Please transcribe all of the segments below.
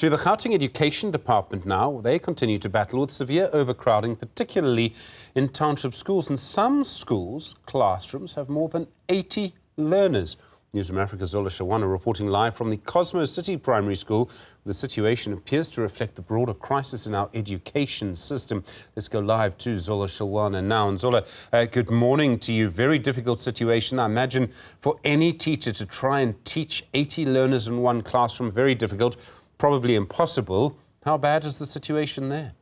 To the Gauteng Education Department now. They continue to battle with severe overcrowding, particularly in township schools. In some schools, classrooms have more than 80 learners. Newzroom Afrika's Zola Sholwana reporting live from the Cosmo City Primary School. The situation appears to reflect the broader crisis in our education system. Let's go live to Zola Sholwana now. And Zola, good morning to you. Very difficult situation. I imagine for any teacher to try and teach 80 learners in one classroom, very difficult, probably impossible. How bad is the situation there?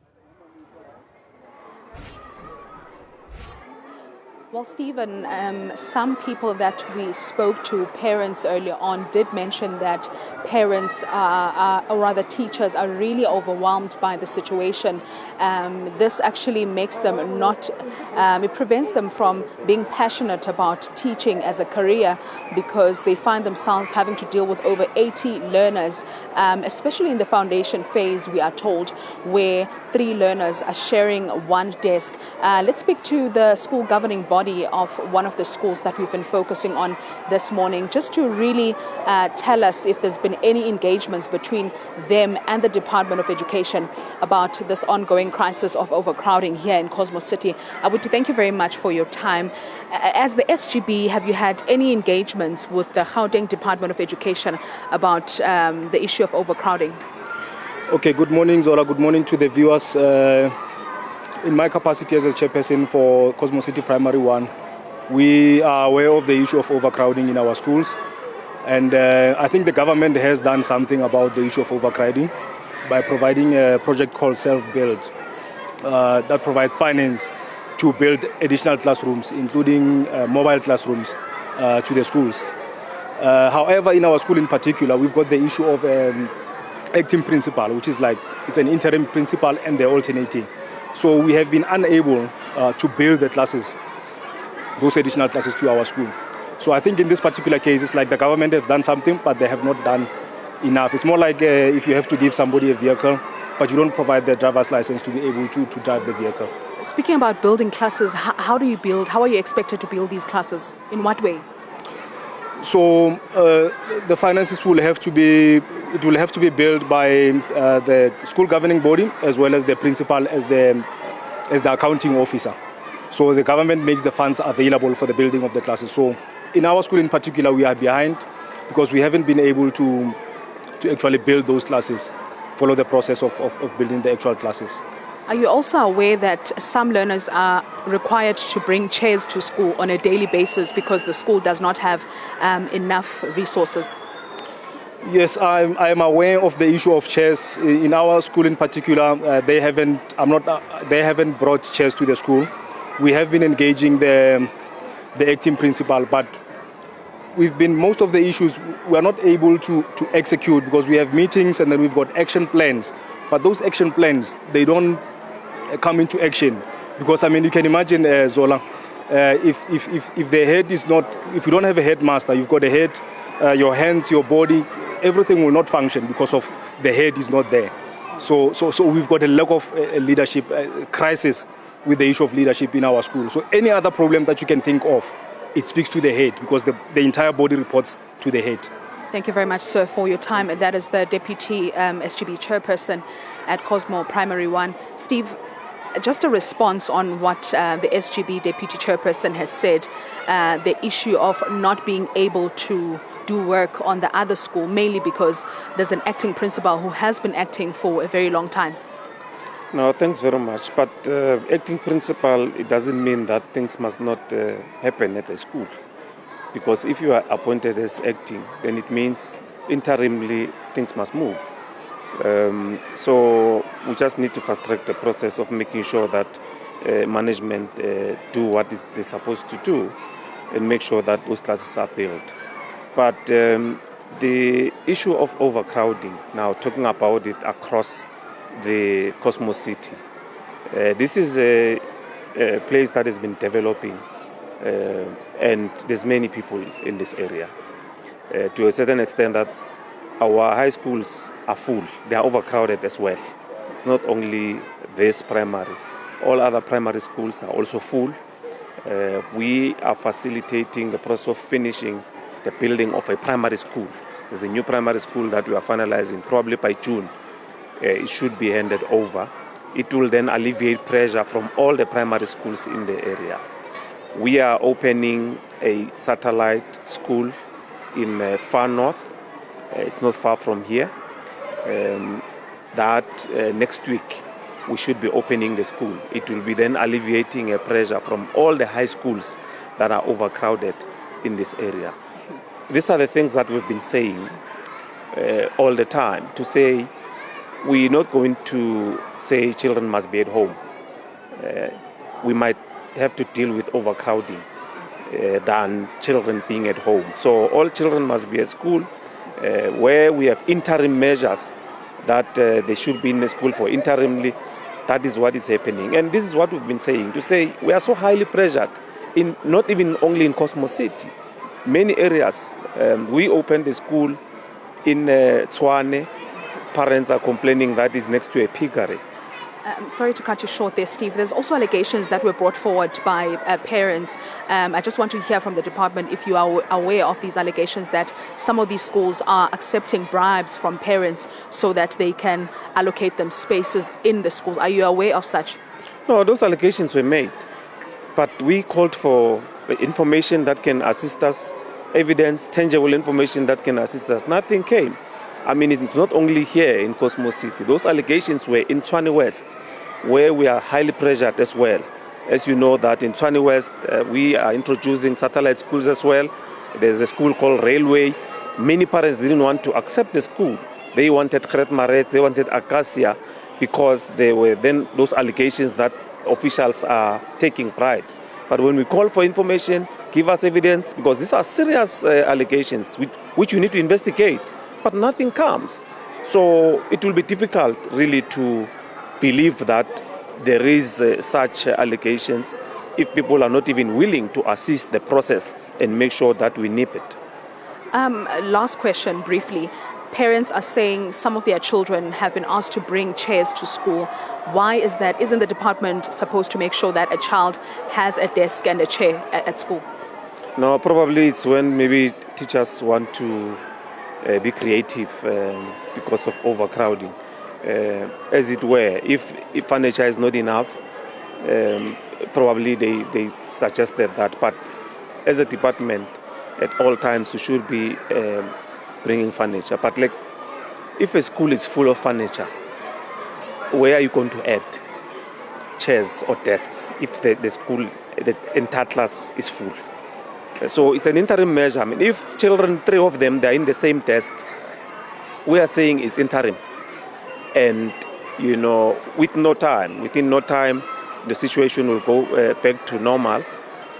Well, Stephen, some people that we spoke to, parents earlier on, did mention that parents, or rather teachers, are really overwhelmed by the situation. This actually makes them it prevents them from being passionate about teaching as a career, because they find themselves having to deal with over 80 learners, especially in the foundation phase, we are told, where 3 learners are sharing one desk. Let's speak to the school governing body of one of the schools that we've been focusing on this morning, just to really tell us if there's been any engagements between them and the Department of Education about this ongoing crisis of overcrowding here in Cosmo City. I would thank you very much for your time. As the SGB, have you had any engagements with the Gauteng Department of Education about the issue of overcrowding? Okay, good morning, Zola. Good morning to the viewers. In my capacity as a chairperson for Cosmo City Primary 1, we are aware of the issue of overcrowding in our schools. And I think the government has done something about the issue of overcrowding by providing a project called Self-Build that provides finance to build additional classrooms, including mobile classrooms to the schools. However, in our school in particular, we've got the issue of acting principal, which is like it's an interim principal and they're alternating. So we have been unable to build the classes, those additional classes to our school. So I think in this particular case, it's like the government has done something, but they have not done enough. It's more like if you have to give somebody a vehicle, but you don't provide the driver's license to be able to drive the vehicle. Speaking about building classes, how do you build? How are you expected to build these classes? In what way? So the finances will have to be built by the school governing body as well as the principal as the accounting officer. So the government makes the funds available for the building of the classes. So in our school in particular, we are behind because we haven't been able to actually build those classes, follow the process of building the actual classes. Are you also aware that some learners are required to bring chairs to school on a daily basis because the school does not have enough resources? Yes, I am aware of the issue of chairs. In our school in particular, they haven't brought chairs to the school. We have been engaging the acting principal, but most of the issues we are not able to execute because we have meetings and then we've got action plans. But those action plans, they don't come into action because I mean you can imagine Zola, if the head is not, if you don't have a headmaster, you've got a head, your hands, your body, everything will not function because of the head is not there. So we've got a lack of leadership crisis with the issue of leadership in our school. So any other problem that you can think of, it speaks to the head because the entire body reports to the head. Thank you very much, sir, for your time. That is the Deputy SGB Chairperson at Cosmo Primary 1. Steve, just a response on what the SGB Deputy Chairperson has said, the issue of not being able to do work on the other school, mainly because there's an acting principal who has been acting for a very long time. No, thanks very much. But acting principal, it doesn't mean that things must not happen at the school. Because if you are appointed as acting, then it means interimly things must move. So we just need to fast track the process of making sure that management do what they're supposed to do and make sure that those classes are built. But the issue of overcrowding, now talking about it across the Cosmo City, this is a place that has been developing. And there's many people in this area to a certain extent that our high schools are full. They are overcrowded as well. It's not only this primary. All other primary schools are also full. We are facilitating the process of finishing the building of a primary school. There's a new primary school that we are finalizing probably by June. it should be handed over. It will then alleviate pressure from all the primary schools in the area. We are opening a satellite school in far north. It's not far from here. Next week we should be opening the school. It will be then alleviating a pressure from all the high schools that are overcrowded in this area. These are the things that we've been saying all the time, to say we're not going to say children must be at home. We might have to deal with overcrowding than children being at home. So all children must be at school, where we have interim measures that they should be in the school for interimly. That is what is happening. And this is what we've been saying, to say we are so highly pressured, not even only in Cosmo City. Many areas, we opened a school in Tshwane. Parents are complaining that is next to a piggery. Sorry to cut you short there, Steve. There's also allegations that were brought forward by parents. I just want to hear from the department if you are aware of these allegations that some of these schools are accepting bribes from parents so that they can allocate them spaces in the schools. Are you aware of such? No, those allegations were made. But we called for information that can assist us, evidence, tangible information that can assist us. Nothing came. I mean, it's not only here in Cosmo City. Those allegations were in Tshwane West, where we are highly pressured as well. As you know that in Tshwane West, we are introducing satellite schools as well. There's a school called Railway. Many parents didn't want to accept the school. They wanted Gret Maret, they wanted Acacia, because there were then those allegations that officials are taking bribes. But when we call for information, give us evidence, because these are serious allegations which we need to investigate. But nothing comes. So it will be difficult really to believe that there is such allegations if people are not even willing to assist the process and make sure that we nip it. Last question briefly. Parents are saying some of their children have been asked to bring chairs to school. Why is that? Isn't the department supposed to make sure that a child has a desk and a chair at school? No, probably it's when maybe teachers want to be creative because of overcrowding. As it were, if furniture is not enough, probably they suggested that. But as a department, at all times we should be bringing furniture. But like, if a school is full of furniture, where are you going to add chairs or desks if the school, the entire class is full? So it's an interim measure. I mean, if children, 3 of them, they're in the same desk, we are saying it's interim. And, you know, within no time, the situation will go back to normal.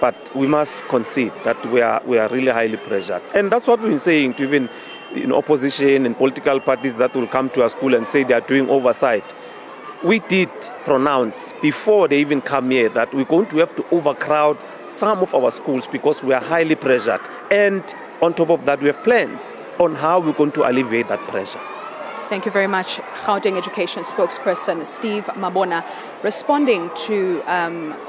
But we must concede that we are really highly pressured. And that's what we've been saying to even opposition and political parties that will come to our school and say they are doing oversight. We did pronounce before they even come here that we're going to have to overcrowd some of our schools because we are highly pressured. And on top of that, we have plans on how we're going to alleviate that pressure. Thank you very much, Gauteng Education spokesperson Steve Mabona, responding to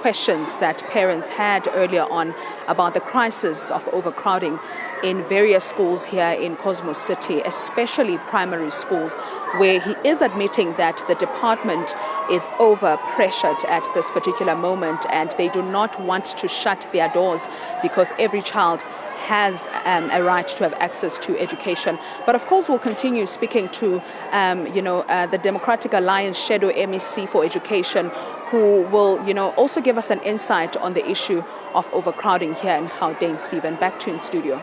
questions that parents had earlier on about the crisis of overcrowding in various schools here in Cosmo City, especially primary schools, where he is admitting that the department is over-pressured at this particular moment and they do not want to shut their doors because every child has a right to have access to education. But of course, we'll continue speaking to, the Democratic Alliance Shadow MEC for Education, who will, also give us an insight on the issue of overcrowding here in Gauteng. Stephen, back to you in studio.